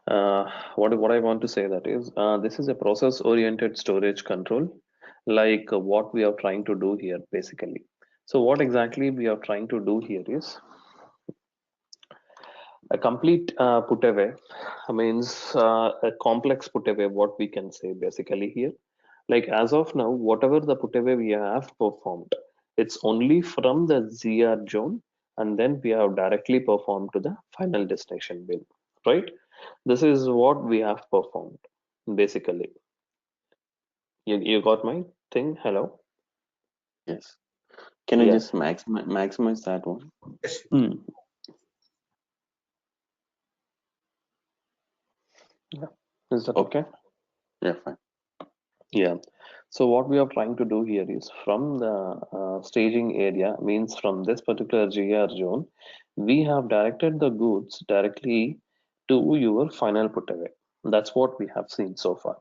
What I want to say that is this is a process oriented storage control, like what we are trying to do here basically. So what exactly we are trying to do here is a complete put away means a complex put away, what we can say basically here. Like as of now, whatever the put away we have performed, it's only from the ZR zone, and then we have directly performed to the final destination bin, right? This is what we have performed basically. You got my thing? Hello? Yes. Can you Yeah. just maximize that one? Yes. Mm. Yeah. Is that Okay. okay? Yeah, fine. Yeah. So what we are trying to do here is from the staging area, means from this particular GR zone, we have directed the goods directly to your final put away. That's what we have seen so far.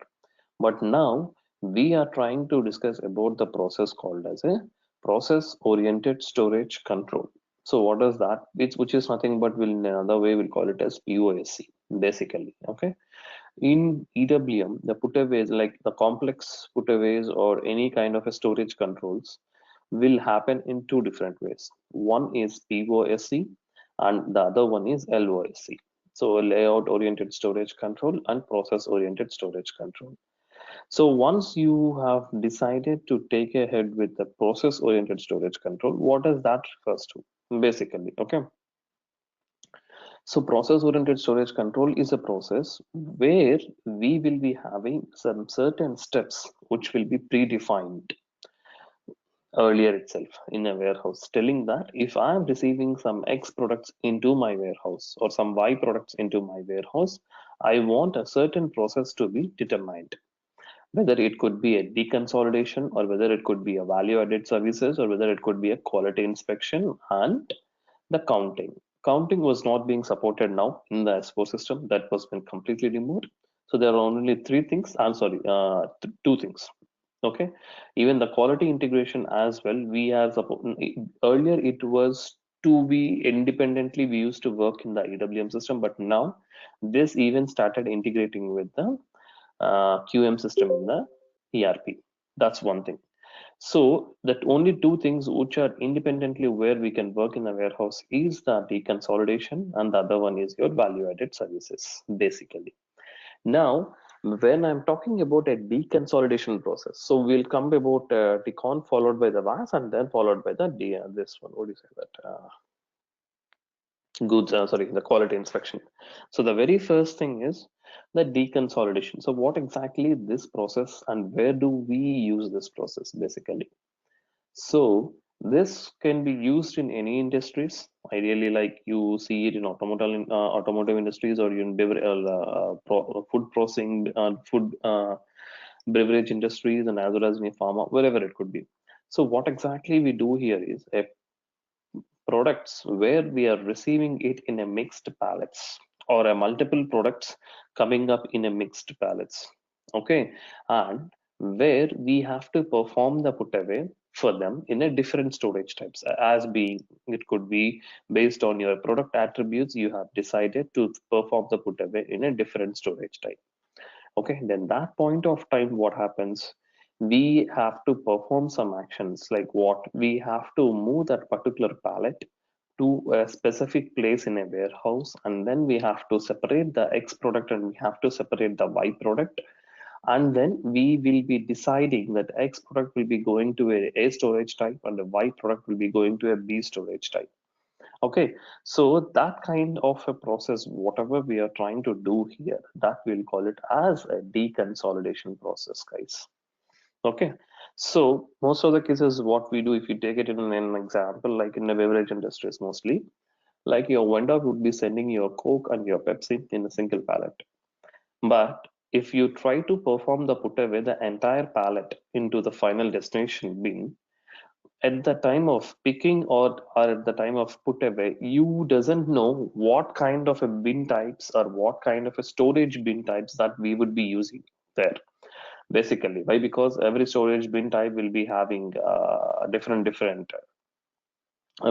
But now we are trying to discuss about the process called as a process oriented storage control. So what is that? Which is nothing but will in another way we'll call it as POSC basically. Okay. In EWM, the putaways, like the complex putaways or any kind of a storage controls, will happen in two different ways. One is POSC and the other one is LOSC. So layout oriented storage control and process oriented storage control. So once you have decided to take ahead with the process oriented storage control, what does that refers to? Basically, okay. So process-oriented storage control is a process where we will be having some certain steps which will be predefined earlier itself in a warehouse, telling that if I am receiving some X products into my warehouse or some Y products into my warehouse, I want a certain process to be determined. Whether it could be a deconsolidation or whether it could be a value-added services or whether it could be a quality inspection and the counting. Counting was not being supported now in the S4 system. That was been completely removed. So there are only three things. I'm sorry, two things. Okay. Even the quality integration as well. We are earlier it was to be independently. We used to work in the EWM system, but now this even started integrating with the QM system in the ERP. That's one thing. So that only two things which are independently where we can work in a warehouse is the deconsolidation and the other one is your value added services basically. Now, when I'm talking about a deconsolidation process, so we'll come about decon followed by the VAS and then followed by the this one. What do you say that? Goods, sorry, the quality inspection. So the very first thing is the deconsolidation. So what exactly this process and where do we use this process basically? So this can be used in any industries. Ideally, like you see it in automotive industries or in food processing, food beverage industries, and as well as in pharma, wherever it could be. So what exactly we do here is a products where we are receiving it in a mixed pallets or a multiple products coming up in a mixed pallets. Okay, and where we have to perform the put away for them in a different storage types as being it could be based on your product attributes you have decided to perform the put away in a different storage type. Okay, then that point of time what happens, we have to perform some actions like what we have to move that particular pallet to a specific place in a warehouse, and then we have to separate the X product and we have to separate the Y product, and then we will be deciding that X product will be going to a storage type and the Y product will be going to a B storage type. Okay, so that kind of a process, whatever we are trying to do here, that we'll call it as a deconsolidation process, guys. Okay, so most of the cases, what we do, if you take it in an example, like in the beverage industries mostly, like your vendor would be sending your Coke and your Pepsi in a single pallet. But if you try to perform the put away the entire pallet into the final destination bin, at the time of picking or at the time of put away, you doesn't know what kind of a bin types or what kind of a storage bin types that we would be using there. Basically, why? Because every storage bin type will be having different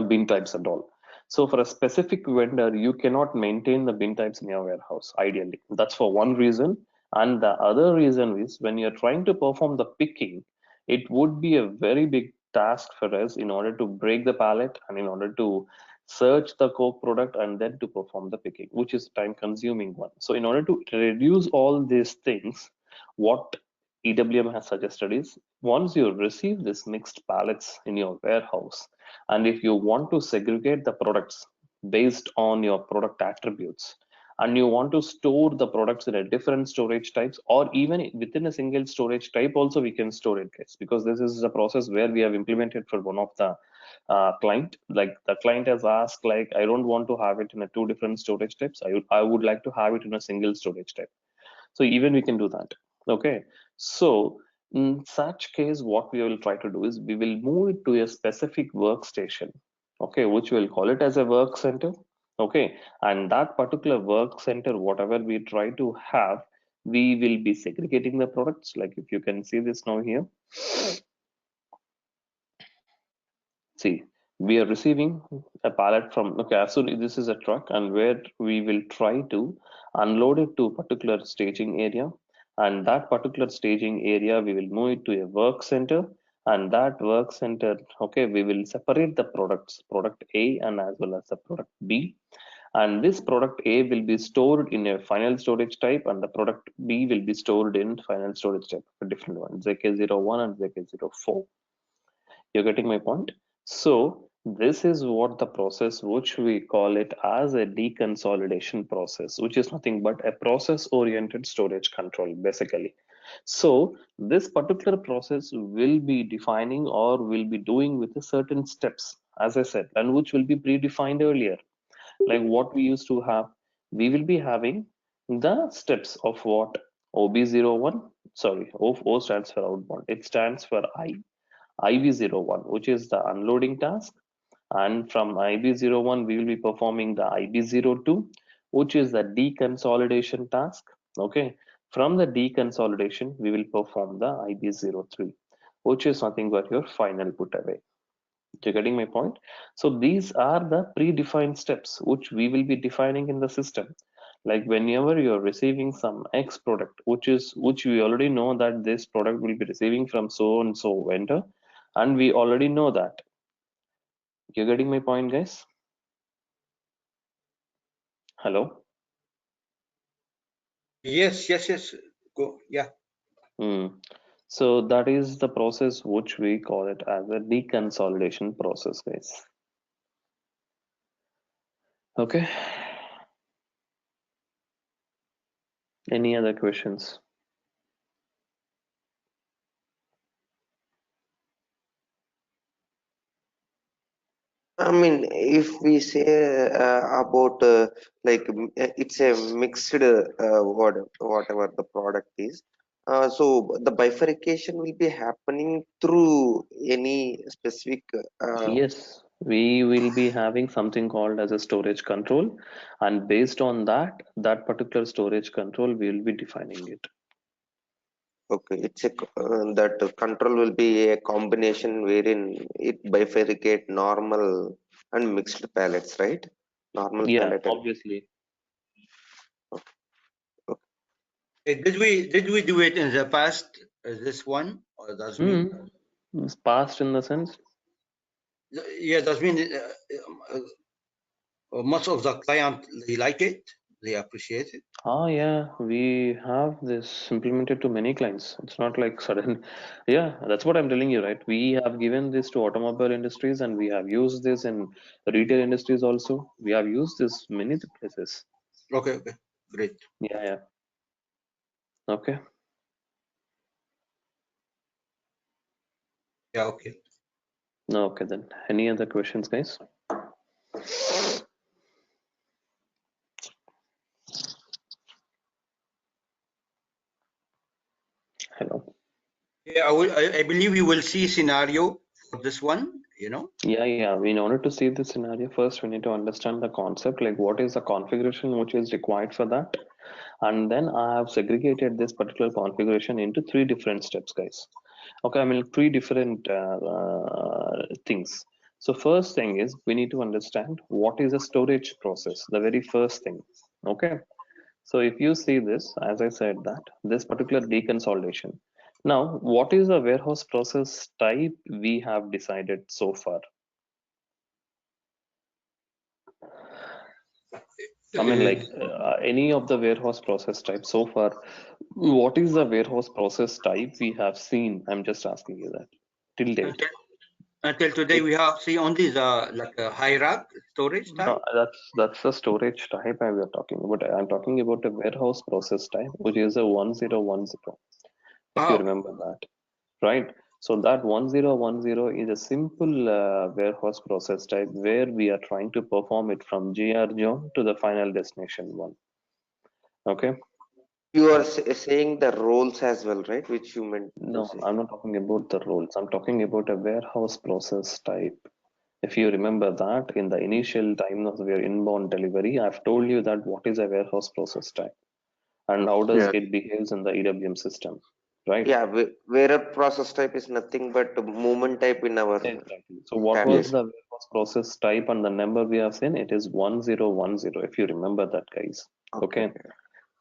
bin types and all. So for a specific vendor, you cannot maintain the bin types in your warehouse, ideally. That's for one reason. And the other reason is when you're trying to perform the picking, it would be a very big task for us in order to break the pallet and in order to search the Coke product and then to perform the picking, which is time consuming one. So in order to reduce all these things, what EWM has suggested is once you receive this mixed pallets in your warehouse, and if you want to segregate the products based on your product attributes, and you want to store the products in a different storage types, or even within a single storage type also we can store it, guys, because this is a process where we have implemented for one of the client. Like the client has asked, like, I don't want to have it in a two different storage types. I would like to have it in a single storage type. So even we can do that. Okay. So in such case, what we will try to do is we will move it to a specific workstation. Okay, which we'll call it as a work center. Okay, and that particular work center, whatever we try to have, we will be segregating the products. Like if you can see this now here. See, we are receiving a pallet from, okay, as soon this is a truck, and where we will try to unload it to a particular staging area. And that particular staging area, we will move it to a work center. And that work center, okay, we will separate the products, product A and as well as the product B. And this product A will be stored in a final storage type, and the product B will be stored in final storage type, a different one, ZK01 and ZK04. You're getting my point? So this is what the process, which we call it as a deconsolidation process, which is nothing but a process oriented storage control, basically. So this particular process will be defining or will be doing with a certain steps, as I said, and which will be predefined earlier. Like what we used to have, we will be having the steps of what OB01, sorry, O stands for outbound. It stands for IB01, which is the unloading task. And from IB01, we will be performing the IB02, which is the deconsolidation task. Okay. From the deconsolidation, we will perform the IB03, which is nothing but your final put away. You're getting my point? So these are the predefined steps which we will be defining in the system. Like whenever you're receiving some X product, which we already know that this product will be receiving from so and so vendor, and we already know that. You're getting my point, guys? Hello? Yes, yes, yes. Go. Yeah. Hmm. So that is the process which we call it as a deconsolidation process, guys. Okay. Any other questions? I mean, if we say about it's a mixed whatever the product is, so the bifurcation will be happening through any specific. Yes, we will be having something called as a storage control, and based on that, that particular storage control, we will be defining it. Okay, it's a that control will be a combination wherein it bifurcate normal and mixed pallets, right? Normal Yeah, pallet and obviously. okay. Did we do it in the past? This one, or does mean? It's past in the sense. Yeah, does mean most of the client they like it, they appreciate it. Ah, yeah, we have this implemented to many clients. It's not like sudden. Yeah, that's what I'm telling you, right? We have given this to automobile industries, and we have used this in retail industries also. We have used this many places. Okay, okay, great. Yeah, yeah. Okay. Yeah, okay. Okay, then. Any other questions, guys? Hello. Yeah, I believe we will see scenario for this one. You know. Yeah, yeah. In order to see the scenario, first we need to understand the concept, like what is the configuration which is required for that. And then I have segregated this particular configuration into three different steps, guys. Okay, I mean three different things. So first thing is we need to understand what is a storage process, the very first thing. Okay. So if you see this, as I said that this particular deconsolidation. Now, what is the warehouse process type we have decided so far? I mean, like any of the warehouse process type so far, what is the warehouse process type we have seen? I'm just asking you that till date. Until today, we have see only the like a high rack storage type. No, that's the storage type I were talking about. I'm talking about a warehouse process type, which is a 1010, if you Oh, remember that, right? So that 1010 is a simple warehouse process type where we are trying to perform it from GR zone to the final destination one. Okay. You are saying the roles as well, right? Which you meant to No, say. I'm not talking about the roles. I'm talking about a warehouse process type. If you remember that in the initial time of your inbound delivery, I've told you that what is a warehouse process type and how does Yeah. it behaves in the EWM system, right? Yeah, where a process type is nothing but a movement type in our Exactly. So what was Yes. standard. the warehouse process type and the number we have seen? It is 1010, if you remember that, guys. Okay. Okay.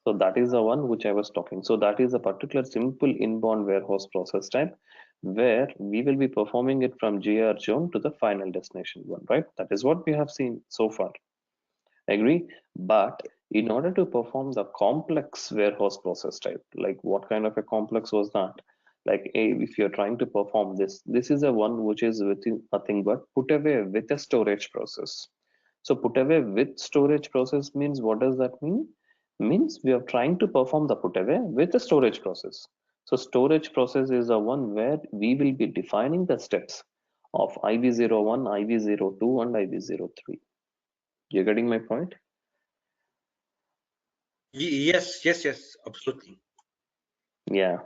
So that is the one which I was talking. So that is a particular simple inbound warehouse process type where we will be performing it from GR zone to the final destination one, right? That is what we have seen so far. Agree? But in order to perform the complex warehouse process type, like what kind of a complex was that? Like if you're trying to perform this, this is a one which is within nothing but put away with a storage process. So put away with storage process means what does that mean? Means we are trying to perform the put away with the storage process. So storage process is the one where we will be defining the steps of IB01, IB02, and IB03. You're getting my point? yes, yes, yes, absolutely. Yeah.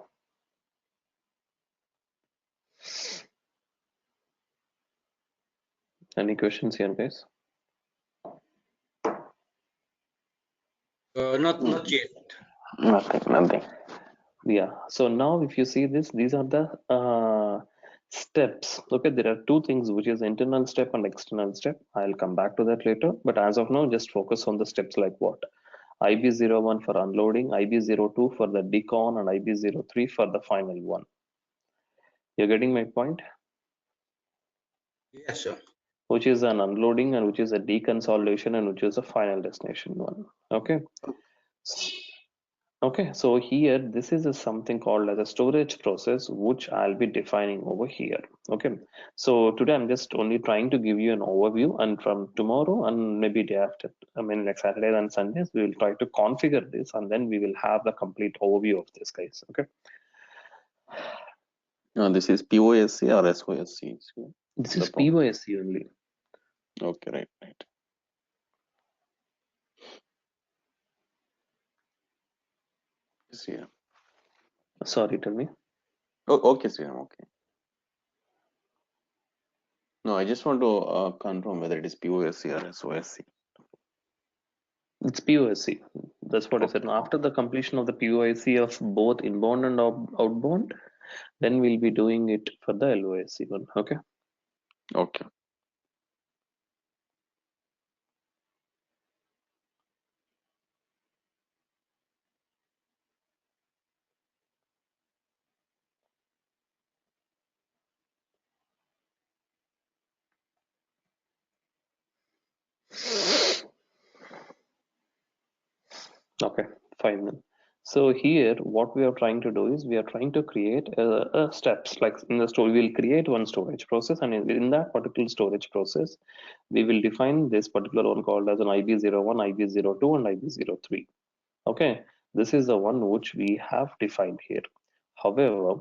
Any questions here, guys? Not yet. Nothing. Yeah. So now if you see this, these are the steps. Okay, there are two things, which is internal step and external step. I'll come back to that later. But as of now, just focus on the steps like what? IB01 for unloading, IB02 for the decon, and IB03 for the final one. You're getting my point? Yes, sir. Which is an unloading and which is a deconsolidation and which is a final destination one. Okay. Okay, so here this is something called as a storage process, which I'll be defining over here. Okay, so today I'm just only trying to give you an overview, and from tomorrow and maybe day after, I mean like Saturdays and Sundays, we will try to configure this, and then we will have the complete overview of this, guys. Okay, No, this is POSC or SOSC? this The is problem. POSC only. Okay, right. Yes, yeah. Sorry, tell me. Oh, okay, sir. Okay. No, I just want to confirm whether it is POSC or SOSC. It's POSC. That's what I said. Okay. Now, after the completion of the POSC of both inbound and outbound, then we'll be doing it for the LOSC one. Okay. Okay. Okay, fine then. So here, what we are trying to do is we are trying to create a steps like in the story. We'll create one storage process, and in that particular storage process, we will define this particular one called as an IB01, IB02, and IB03. Okay, this is the one which we have defined here. However,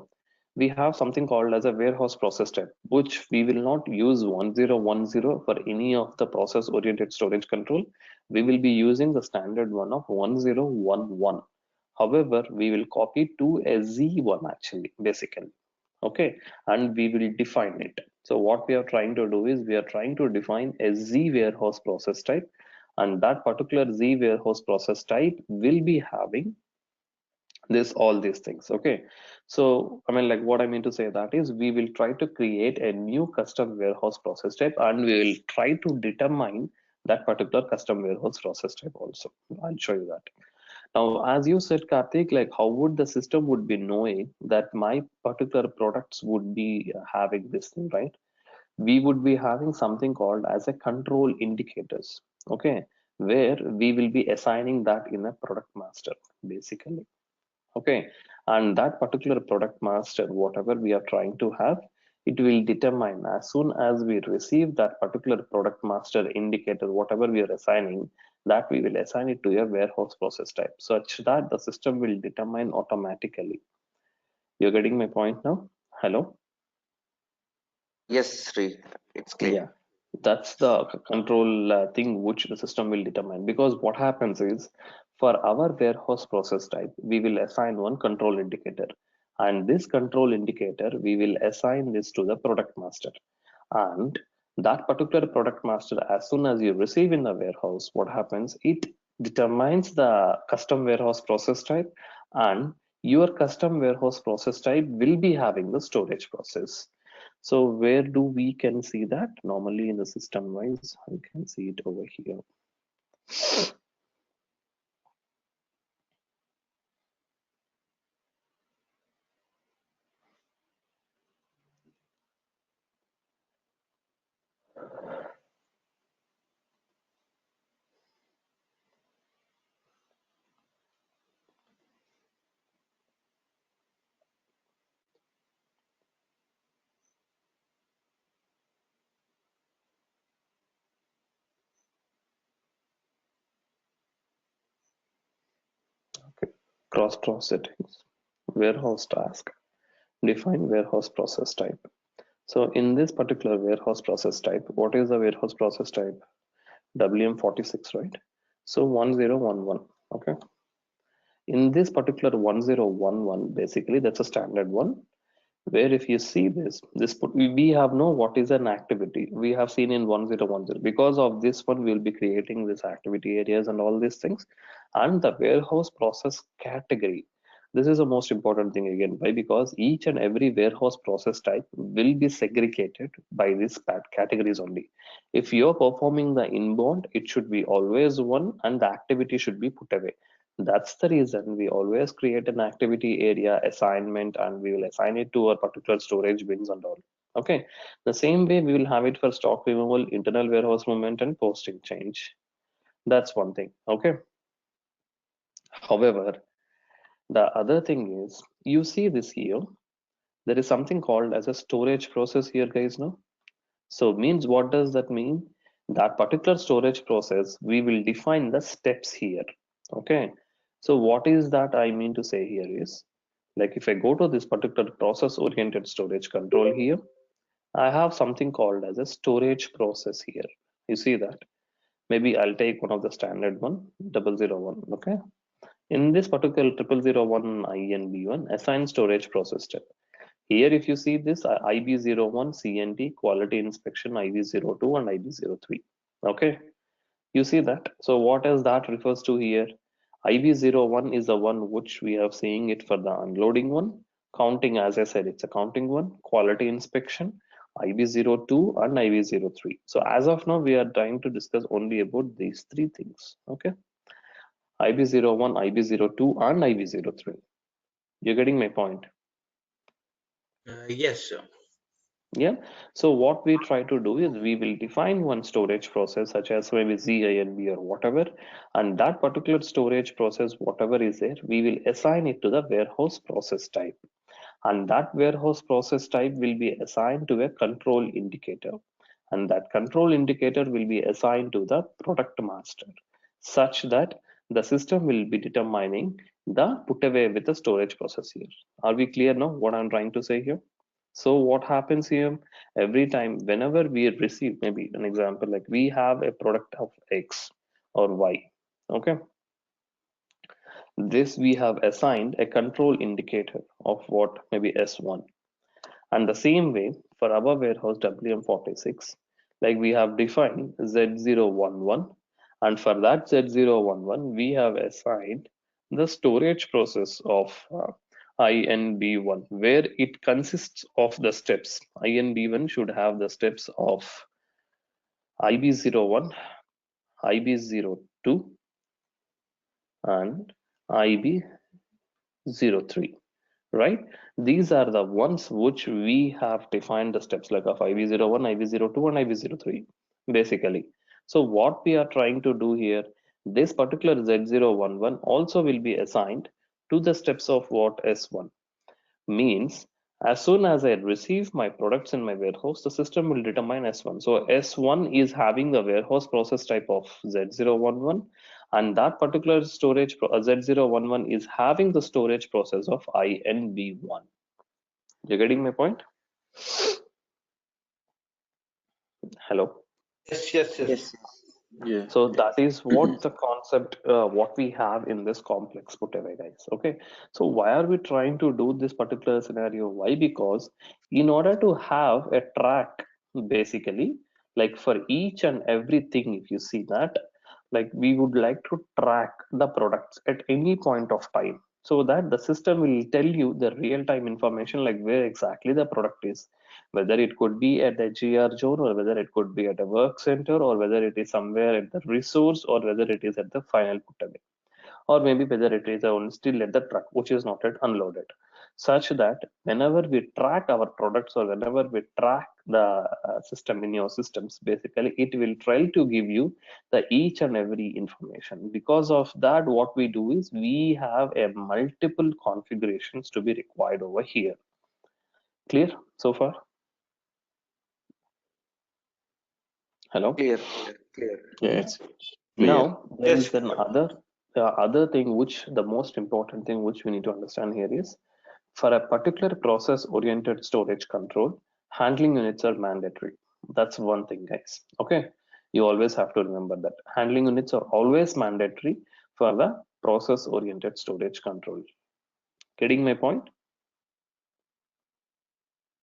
we have something called as a warehouse process type, which we will not use 1010 for any of the process oriented storage control. We will be using the standard one of 1011. However, we will copy to a Z1 actually, basically. Okay, and we will define it. So what we are trying to do is we are trying to define a Z warehouse process type, and that particular Z warehouse process type will be having all these things. Okay, so I mean, like, what I mean to say that is we will try to create a new custom warehouse process type, and we will try to determine that particular custom warehouse process type also. I'll show you that. Now, as you said, Karthik, like, how would the system would be knowing that my particular products would be having this thing, right? We would be having something called as a control indicators. Okay, where we will be assigning that in a product master, basically. Okay, and that particular product master, whatever we are trying to have, it will determine as soon as we receive that particular product master indicator, whatever we are assigning, that we will assign it to a warehouse process type, such that the system will determine automatically. You're getting my point now? Hello? Yes, Sri, it's clear. Yeah, that's the control thing which the system will determine. Because what happens is, for our warehouse process type, we will assign one control indicator. And this control indicator, we will assign this to the product master. And that particular product master, as soon as you receive in the warehouse, what happens? It determines the custom warehouse process type, and your custom warehouse process type will be having the storage process. So where do we can see that? Normally in the system wise, I can see it over here. Okay. Cross settings, warehouse task, define warehouse process type. So in this particular warehouse process type, what is the warehouse process type? WM46, right? So 1011. Okay. In this particular 1011, basically that's a standard one, where if you see we have know what is an activity. We have seen in 1010. Because of this one, we'll be creating this activity areas and all these things. And the warehouse process category, this is the most important thing again. Why? Because each and every warehouse process type will be segregated by these categories only. If you're performing the inbound, it should be always one, and the activity should be put away. That's the reason we always create an activity area assignment, and we will assign it to a particular storage bins and all. Okay, the same way we will have it for stock removal, internal warehouse movement, and posting change. That's one thing. Okay. However, the other thing is, you see this here, there is something called as a storage process here, guys. No, so means, what does that mean? That particular storage process, we will define the steps here. Okay. So what is that I mean to say here is, like, if I go to this particular process oriented storage control here, I have something called as a storage process here. You see that? Maybe I'll take one of the standard one, 001. Okay. In this particular 0001 INB1, assign storage process step. Here, if you see this IB01 CNT quality inspection, IB02 and IB03. Okay, you see that. So what is that refers to here? IB01 is the one which we have seeing it for the unloading one. Counting, as I said, it's a counting one. Quality inspection, IB02 and IB03. So as of now, we are trying to discuss only about these three things. Okay, IB01, IB02 and IB03. You're getting my point? Yes, sir. Yeah. So what we try to do is we will define one storage process, such as maybe ZINB or whatever, and that particular storage process, whatever is there, we will assign it to the warehouse process type. And that warehouse process type will be assigned to a control indicator. And that control indicator will be assigned to the product master, such that the system will be determining the put away with the storage process here. Are we clear now what I'm trying to say here? So what happens here, every time whenever we receive, maybe an example, like we have a product of X or Y, okay, this we have assigned a control indicator of what, maybe S1. And the same way for our warehouse WM46, like we have defined Z011, and for that Z011 we have assigned the storage process of INB1, where it consists of the steps. INB1 should have the steps of IB01, IB02, and IB03, right? These are the ones which we have defined the steps like of IB01, IB02, and IB03, basically. So what we are trying to do here, this particular Z011 also will be assigned to the steps of what S1 means. As soon as I receive my products in my warehouse, the system will determine S1. So S1 is having the warehouse process type of Z011, and that particular storage Z011 is having the storage process of INB1. You're getting my point? Hello. Yes. Yes. Yeah. So that is what the concept, what we have in this complex Putaway, guys. Okay. So why are we trying to do this particular scenario? Why? Because in order to have a track, basically, like for each and everything, if you see that, like we would like to track the products at any point of time, so that the system will tell you the real-time information, like where exactly the product is, whether it could be at the GR zone, or whether it could be at a work center, or whether it is somewhere at the resource, or whether it is at the final put away, or maybe whether it is still at the truck which is not yet unloaded, such that whenever we track our products, or whenever we track the system in your systems, basically it will try to give you the each and every information. Because of that, what we do is we have a multiple configurations to be required over here. Clear so far? Hello. Clear. Yeah, it's clear. Now there Yes. is an other thing, which the most important thing which we need to understand here is, for a particular process oriented storage control, handling units are mandatory. That's one thing, guys. Okay, you always have to remember that handling units are always mandatory for the process oriented storage control. Getting my point?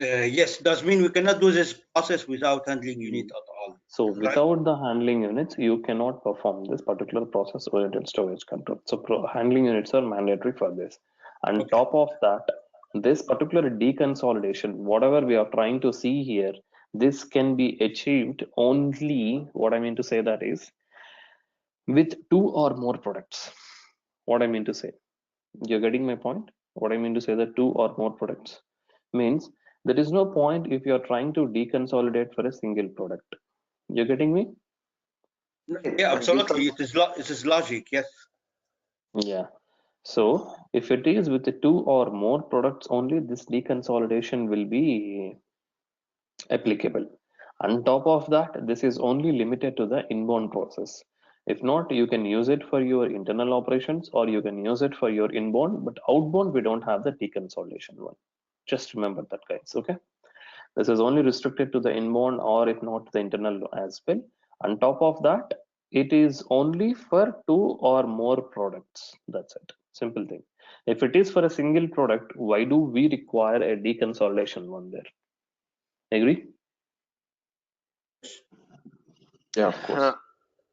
Yes, does mean we cannot do this process without handling unit at all. So Right? without the handling units, you cannot perform this particular process oriented storage control. So handling units are mandatory for this. And Okay. top of that, this particular deconsolidation, whatever we are trying to see here, this can be achieved only, what I mean to say that is, with two or more products. What I mean to say, you're getting my point? What I mean to say that two or more products means there is no point if you're trying to deconsolidate for a single product. You're getting me? Yeah, absolutely. It is logic. Yes. Yeah. So if it is with the two or more products only, this deconsolidation will be applicable. On top of that, this is only limited to the inbound process. If not, you can use it for your internal operations, or you can use it for your inbound, but outbound, we don't have the deconsolidation one. Just remember that, guys. Okay. This is only restricted to the inbound, or if not the internal as well. On top of that, it is only for two or more products. That's it. Simple thing. If it is for a single product, why do we require a deconsolidation one there? Agree? Yeah, of course.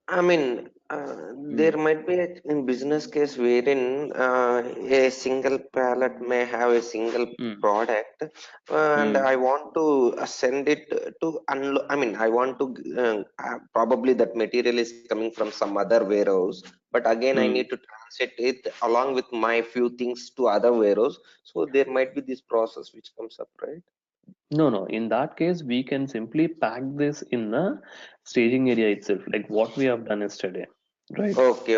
I mean, there might be in business case wherein a single pallet may have a single Mm. product, and Mm. I want to send it to unload. I mean, I want to probably that material is coming from some other warehouse, but again I Mm. need to transit it along with my few things to other warehouse. So there might be this process which comes up, right? No, no. In that case, we can simply pack this in the staging area itself, like what we have done yesterday, right? Okay,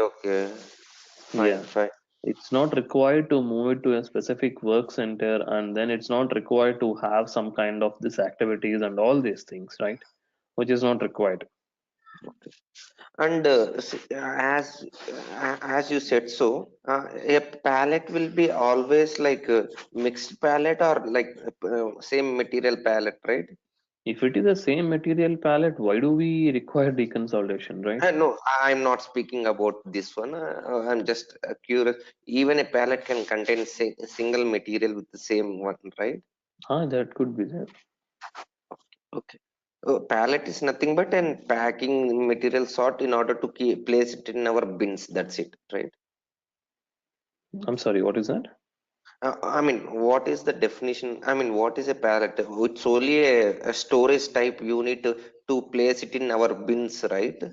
Yeah. fine. It's not required to move it to a specific work center, and then it's not required to have some kind of this activities and all these things, right? Which is not required. And as you said, so a palette will be always like a mixed palette or like same material palette, right? If it is the same material palette, why do we require deconsolidation, right? No, I'm not speaking about this one. I'm just curious. Even a palette can contain a single material with the same one, right? Ah, that could be there. Okay. Palette is nothing but an packing material sort in order to place it in our bins. That's it, right? I'm sorry, what is that? I mean, what is the definition? I mean, what is a pallet? It's only a storage type unit to place it in our bins, right?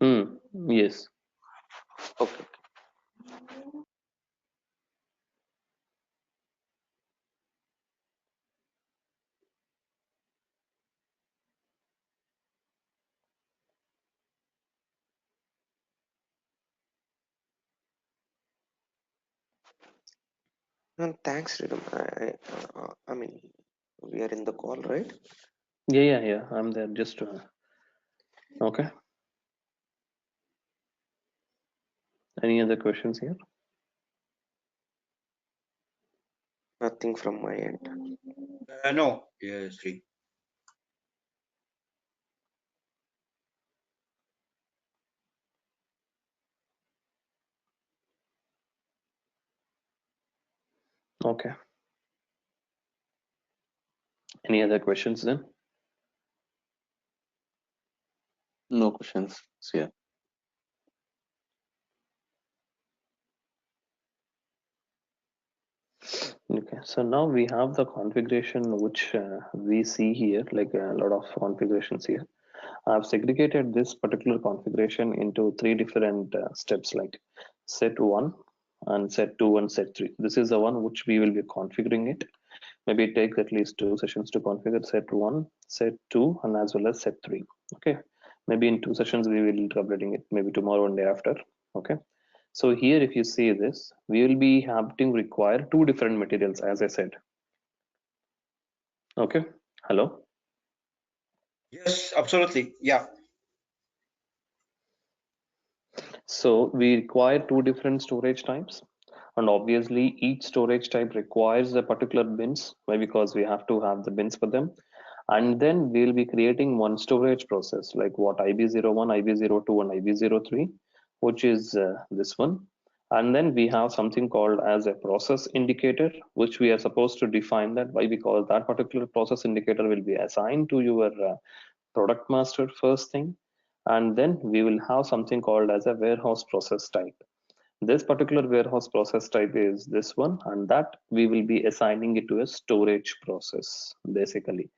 Yes. Okay. Thanks, Rhythm. I mean, we are in the call, right? Yeah. I'm there. Just okay. Any other questions here? Nothing from my end. No, yeah, Sri. Okay. Any other questions then? No questions. So yeah. Okay, so now we have the configuration which we see here, like a lot of configurations here. I've segregated this particular configuration into three different steps, like set 1 and set 2 and set 3. This is the one which we will be configuring it. Maybe it takes at least 2 sessions to configure set 1, set 2, and as well as set 3. Okay, maybe in 2 sessions we will be updating it, maybe tomorrow and day after. Okay, so here if you see this, we will be having to require two different materials, as I said. Okay, hello. Yes, absolutely. Yeah. So we require two different storage types, and obviously each storage type requires a particular bins. Why? Because we have to have the bins for them. And then we'll be creating one storage process, like what IB01, IB02, and IB03, which is this one. And then we have something called as a process indicator, which we are supposed to define that. Why? Because that particular process indicator will be assigned to your product master first thing, and then we will have something called as a warehouse process type. This particular warehouse process type is this one, and that we will be assigning it to a storage process basically.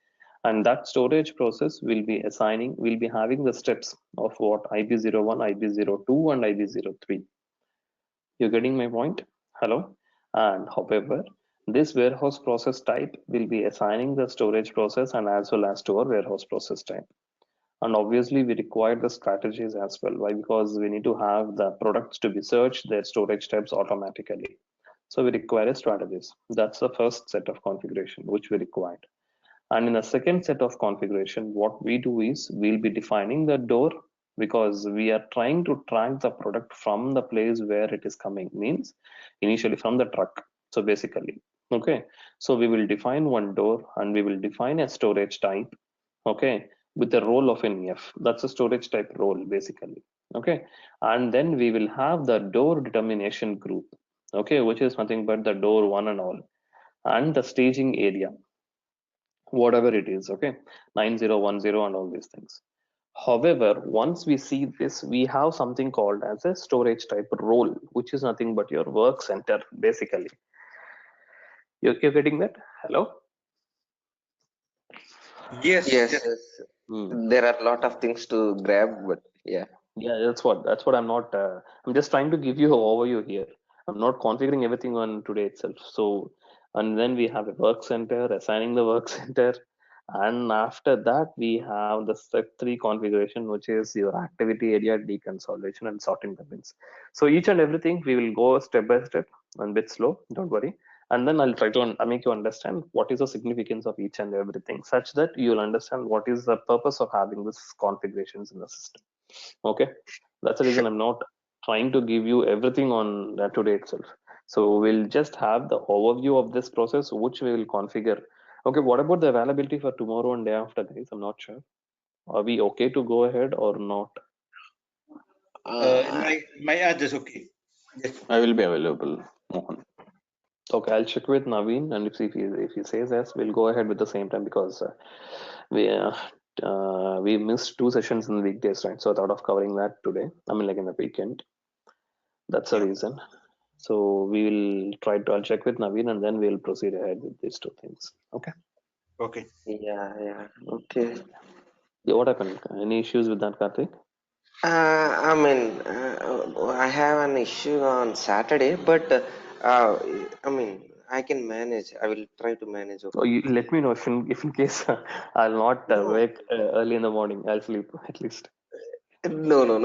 And that storage process will be assigning, will be having the steps of what IB01, IB02, and IB03. You're getting my point? Hello? And however, this warehouse process type will be assigning the storage process and as well as to our warehouse process type. And obviously we require the strategies as well. Why? Because we need to have the products to be searched, their storage types automatically. So we require strategies. That's the first set of configuration which we required. And in the second set of configuration, what we do is we'll be defining the door, because we are trying to track the product from the place where it is coming, means initially from the truck. So basically, okay, so we will define one door and we will define a storage type, okay, with the role of an EF. That's a storage type role basically. Okay, and then we will have the door determination group, okay, which is nothing but the door one and all, and the staging area, whatever it is, okay, 9010 and all these things. However, once we see this, we have something called as a storage type role, which is nothing but your work center basically. You're getting that? Hello? Yes. Yes, yes. Hmm. There are a lot of things to grab, but yeah. Yeah, that's what I'm not I'm just trying to give you an overview here. I'm not configuring everything on today itself. So, and then we have a work center, assigning the work center, and after that we have the step 3 configuration, which is your activity area deconsolidation and sorting the bins. So each and everything we will go step by step and bit slow, don't worry. And then I'll try to make you understand what is the significance of each and everything, such that you'll understand what is the purpose of having this configurations in the system. Okay, that's the reason Sure. I'm not trying to give you everything on today itself. So we'll just have the overview of this process, which we will configure. Okay, what about the availability for tomorrow and day after, guys? I'm not sure. Are we okay to go ahead or not? Uh, My ad is okay. Yes. I will be available, Mohan. Okay, I'll check with Naveen, and if he says yes, we'll go ahead with the same time, because we we missed 2 sessions in the weekdays, right? So I thought of covering that today. I mean, like in the weekend. That's the reason. So we'll try to, I'll check with Naveen and then we'll proceed ahead with these two things. Okay. Okay. Yeah. Okay. Yeah, what happened? Any issues with that, Karthik? I mean, I have an issue on Saturday, but I mean, I can manage. I will try to manage. Oh, Okay. you let me know if in case I'll not No, wake early in the morning. I'll sleep at least. no.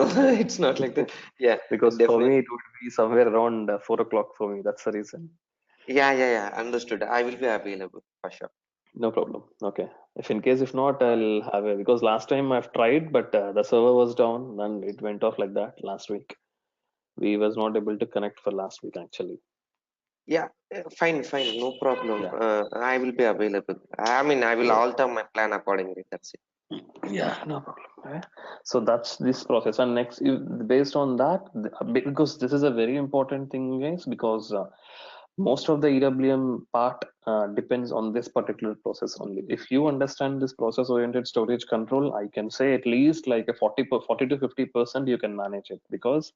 It's not like that. Yeah, Because for me, definitely. it would be somewhere around 4 o'clock for me. That's the reason. Yeah. Understood. I will be available for sure. No problem. Okay. If not, I'll have it because last time I've tried, but the server was down and it went off like that last week. We was not able to connect for last week actually. Yeah, fine. No problem. Yeah. I will be available. I mean, I will So alter my plan accordingly. That's it. yeah, no problem. So that's this process, and next, based on that, because this is a very important thing, guys, because most of the EWM part depends on this particular process only. If you understand this process-oriented storage control, I can say at least like a 40 to 50% you can manage it, because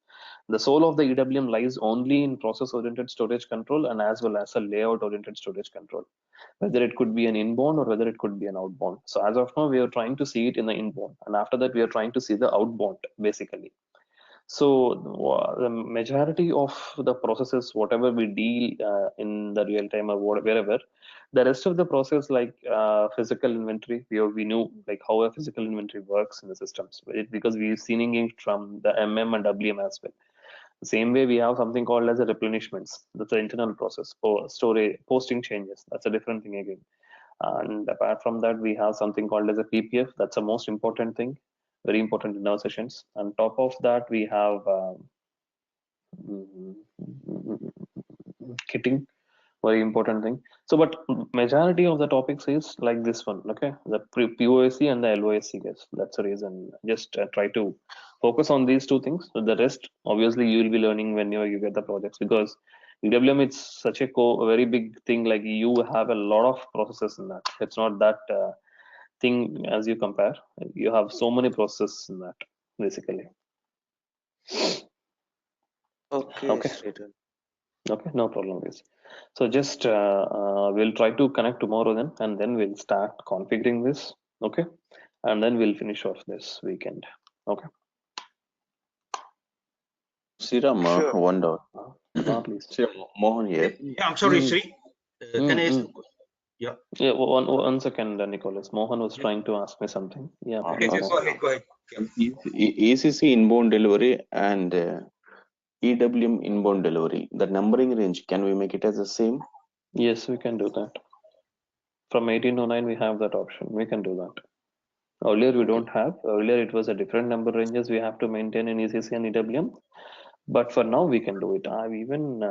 the soul of the EWM lies only in process-oriented storage control and as well as a layout-oriented storage control, whether it could be an inbound or whether it could be an outbound. So as of now, we are trying to see it in the inbound, and after that, we are trying to see the outbound basically. So the majority of the processes, whatever we deal in the real time or wherever, the rest of the process like physical inventory, we knew like how a physical inventory works in the systems, because we've seen it from the MM and WM as well. The same way, we have something called as a replenishments. That's an internal process. For storage, posting changes. That's a different thing again. And apart from that, we have something called as a PPF. That's the most important thing, very important in our sessions. On top of that, we have mm, kitting, very important thing. So, but majority of the topics is like this one, okay? The POSC and the LOSC, guys. That's the reason. Just try to focus on these two things. So the rest, obviously, you will be learning when you get the projects, because EWM it's such a very big thing. Like you have a lot of processes in that. It's not that thing as you compare. You have so many processes in that, basically. Okay, Okay. Sridhar. Okay, no problem, guys. So just we'll try to connect tomorrow then, and then we'll start configuring this. Okay, and then we'll finish off this weekend. Okay, Sriram, Sure. one doubt. not least. Sriram, Mohan here. Yeah, I'm sorry, Mm, Sri. Can I ask? mm. Yeah. Yeah, one second, Nicholas. Mohan was Yeah. trying to ask me something. Yeah, Okay. please. Go ahead. Go ahead. Yeah. ECC inbound delivery and EWM inbound delivery, the numbering range, can we make it as the same? Yes, we can do that. From 1809, we have that option. We can do that. Earlier, we don't have. Earlier, it was a different number ranges we have to maintain in ECC and EWM. But for now, we can do it. I've even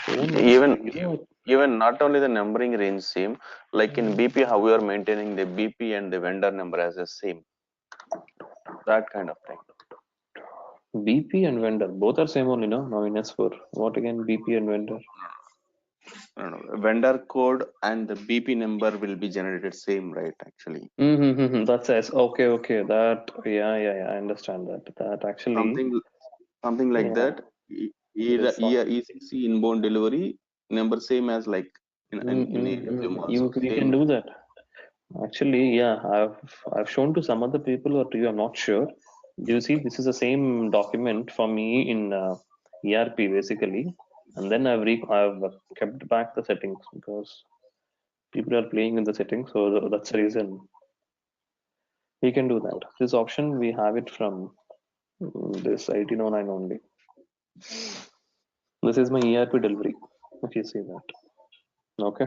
shown it to Even you. even not only the numbering range same, like in BP, how we are maintaining the BP and the vendor number as the same, that kind of thing. BP and vendor, both are same only, no? Now in S4. What again, BP and vendor? No. Vendor code and the BP number will be generated same, right? Actually, That's S. Okay. That, yeah. I understand that. That actually, something something like yeah, that. this one. ECC inbound delivery number same as like in AWM also We can same. do that. Actually, yeah, I've shown to some other people or to you. I'm not sure. Do you see? This is the same document for me in ERP basically, and then I've kept back the settings because people are playing in the settings, so that's the reason we can do that. This option we have it from this 1809 only. This is my ERP delivery. If you see that, okay,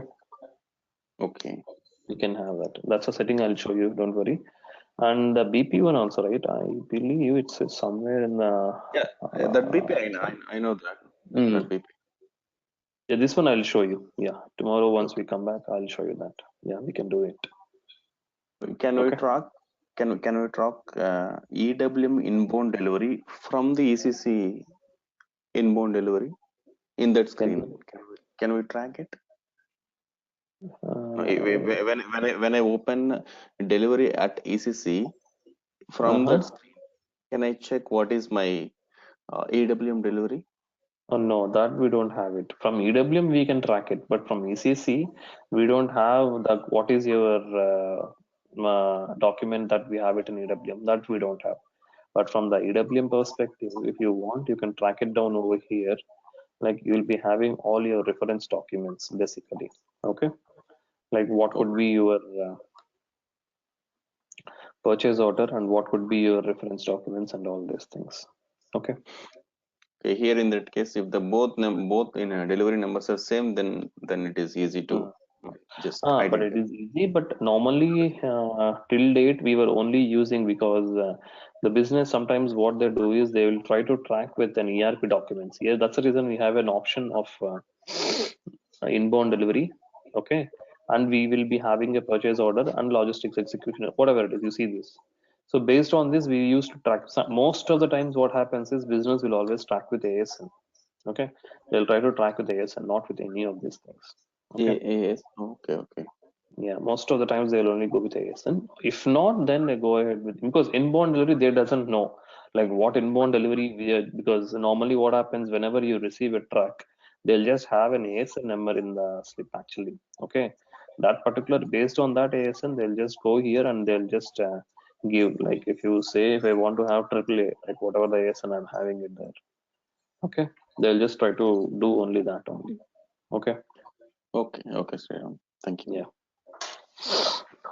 Okay. we can have that. That's a setting I'll show you. Don't worry. And the BP one also, right? I believe it's somewhere in the. Yeah, that BP I know that Mm, that BP. yeah, this one I'll show you. Yeah, tomorrow once Okay. we come back, I'll show you that. Yeah, we can do it. Can we Okay. track can we track EWM inbound delivery from the ECC inbound delivery in that Can screen? we? Can we track it? Uh, When I open delivery at ECC from uh-huh. that screen, can I check what is my EWM delivery? Oh, no, that we don't have it. From EWM, we can track it, but from ECC, we don't have the what is your document that we have it in EWM. That we don't have. But from the EWM perspective, if you want, you can track it down over here. Like you'll be having all your reference documents basically. Okay. Like what could Okay. be your purchase order and what could be your reference documents and all these things. Okay. Okay, here in that case, if the both in delivery numbers are same, then it is easy to just But it identify. is easy. But normally, till date, we were only using because the business sometimes what they do is they will try to track with an ERP documents. Yeah, that's the reason we have an option of inbound delivery. Okay, and we will be having a purchase order and logistics execution, whatever it is. You see this. So based on this, we used to track. Most of the times, what happens is business will always track with ASN. Okay, they'll try to track with ASN, not with any of these things. Okay. Yes. Okay. Okay. Yeah, most of the times they'll only go with ASN. If not, then they go ahead with because inbound delivery they doesn't know like what inbound delivery we are, because normally what happens whenever you receive a truck, they'll just have an ASN number in the slip actually. Okay, that particular based on that ASN, they'll just go here and they'll just give like if you say if I want to have AAA like whatever the ASN I'm having it there. Okay, they'll just try to do only that only. Okay, Okay. Okay, Sriram. Thank you. yeah.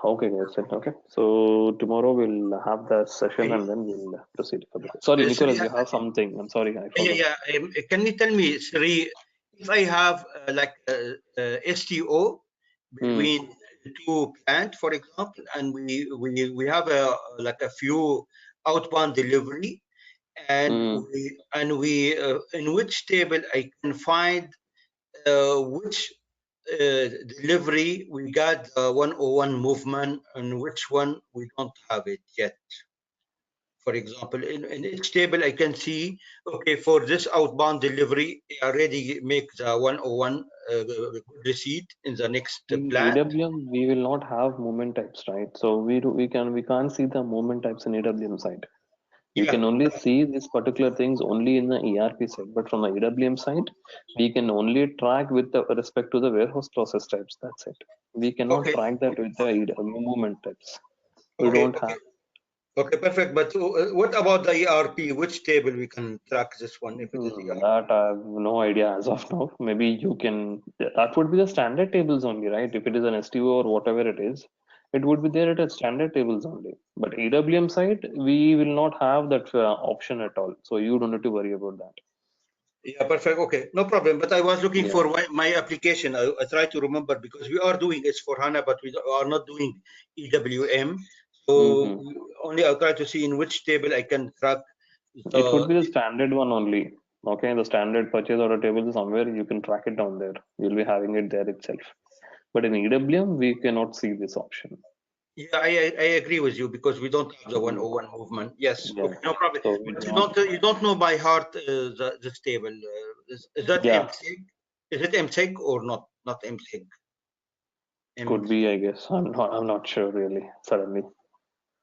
Okay, guys. Okay. So tomorrow we'll have the session and then we'll proceed for the. Sorry, Sri, Nicholas, you have something. I'm sorry, I forgot. can you tell me, Sri, if I have STO between two plants, for example, and we have a few outbound delivery, and we in which table I can find which delivery we got 101 movement and which one we don't have it yet. For example, in each table I can see, okay, for this outbound delivery, I already make the 101 receipt in the next In plant. EWM, we will not have movement types, right? So we can't see the movement types in EWM side. We can only see these particular things only in the ERP side, but from the EWM side, we can only track with the respect to the warehouse process types. That's it. We cannot Okay, track that with the movement types. We okay, don't have. okay, perfect. But what about the ERP? Which table we can track this one if it is ERP? That I have no idea as of now. Maybe you can. That would be the standard tables only, right? If it is an STO or whatever it is, it would be there at a standard tables only. But EWM side, we will not have that option at all. So you don't have to worry about that. Yeah, perfect. Okay, no problem. But I was looking Yeah. for my application. I try to remember because we are doing S4HANA, but we are not doing EWM. So only I'll try to see in which table I can track It would the. be the standard one only. Okay, the standard purchase order table is somewhere you can track it down there. You'll be having it there itself. But in EWM, we cannot see this option. Yeah, I agree with you because we don't have the 101 movement. Yes, Yeah. okay, no problem. So But we'll not. you don't know by heart this table. Is that Yeah, MSIG? Is it MSIG or not? Not MSIG. could be, I guess. I'm not sure really, suddenly.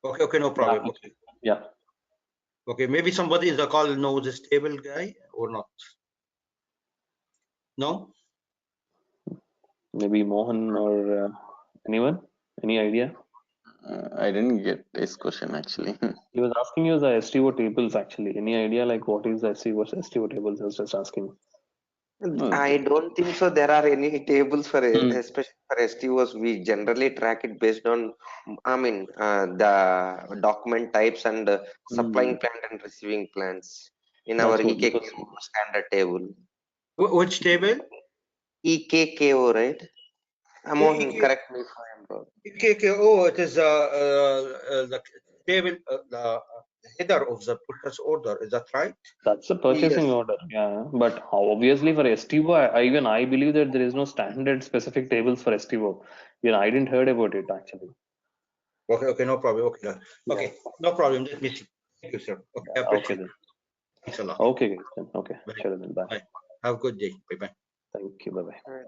Okay, okay, no problem. Okay. Yeah. Okay, maybe somebody in the call knows this table guy or not. No? Maybe Mohan or anyone? Any idea? I didn't get this question actually. He was asking you the STO tables actually. Any idea like what is the STO tables? I was just asking. I don't think so. There are any tables for Hmm. especially for STOs. We generally track it based on, I mean, the document types and supplying plant and receiving plants in our That's what because EKKO standard table. Which table? EKKO, right? Mohan, correct me if I am wrong. KKO, it is the table, the header of the purchase order. Is that right? that's the purchasing Yes. order. Yeah. But obviously for STO, even I believe that there is no standard specific tables for STO. You know, I didn't heard about it actually. Okay, okay, no problem. Okay, Yeah. okay, no problem. Let me see. Thank you, sir. Okay, I Okay appreciate then. it. Thanks a lot. Okay guys then. Okay. Bye. Sure then. Bye. Bye. Have a good day. Bye bye. Thank you. Bye bye. Right.